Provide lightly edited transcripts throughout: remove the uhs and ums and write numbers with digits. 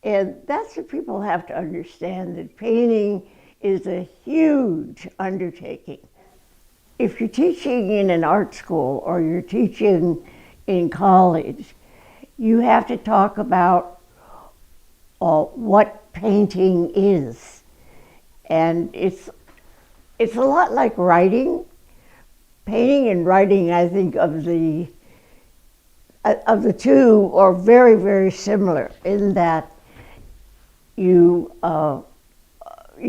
And that's what people have to understand, that painting is a huge undertaking. If you're teaching in an art school or you're teaching in college, you have to talk about what painting is. And it's a lot like writing. Painting and writing, I think, of the two are very, very similar in that you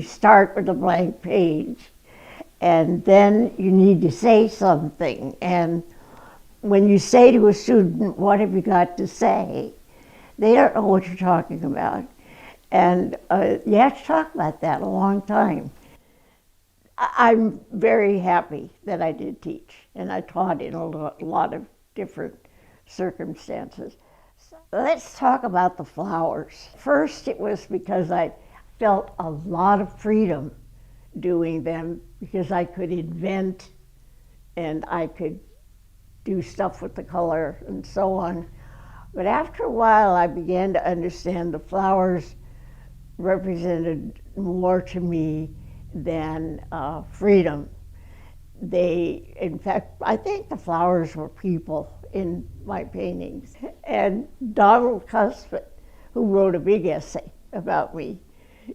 start with a blank page, and then you need to say something. And when you say to a student, "What have you got to say?" they don't know what you're talking about. And you have to talk about that a long time. I'm very happy that I did teach, and I taught in a lot of different circumstances. So let's talk about the flowers. First, it was because I felt a lot of freedom doing them, because I could invent and I could do stuff with the color and so on. But after a while, I began to understand the flowers represented more to me than freedom. In fact, I think the flowers were people in my paintings. And Donald Cuspit, who wrote a big essay about me,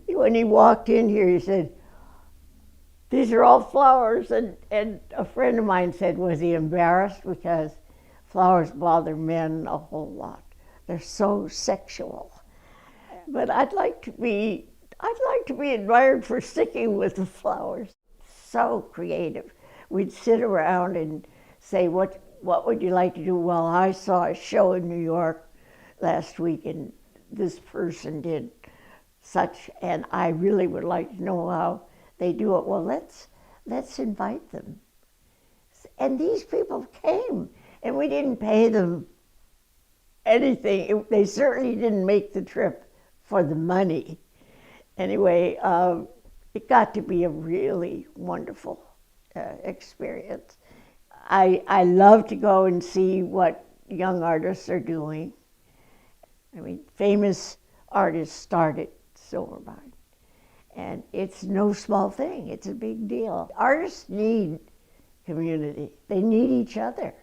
when he walked in here, he said, "These are all flowers." And a friend of mine said, was he embarrassed because flowers bother men a whole lot. They're so sexual. But I'd like to be admired for sticking with the flowers. So creative. We'd sit around and say, what would you like to do? Well, I saw a show in New York last week and this person did such, and I really would like to know how they do it. Well, let's invite them. And these people came, and we didn't pay them anything. They certainly didn't make the trip for the money. Anyway, it got to be a really wonderful experience. I love to go and see what young artists are doing. I mean, famous artists started Silvermine, and it's no small thing. It's a big deal. Artists need community. They need each other.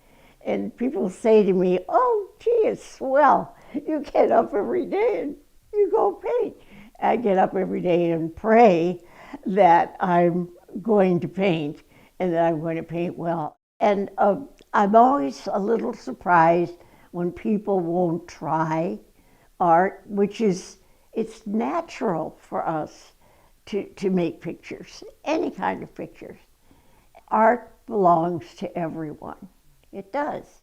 And people say to me, "Oh, gee, it's swell. You get up every day and you go paint." I get up every day and pray that I'm going to paint and that I'm going to paint well. And I'm always a little surprised when people won't try art, it's natural for us to make pictures, any kind of pictures. Art belongs to everyone. It does.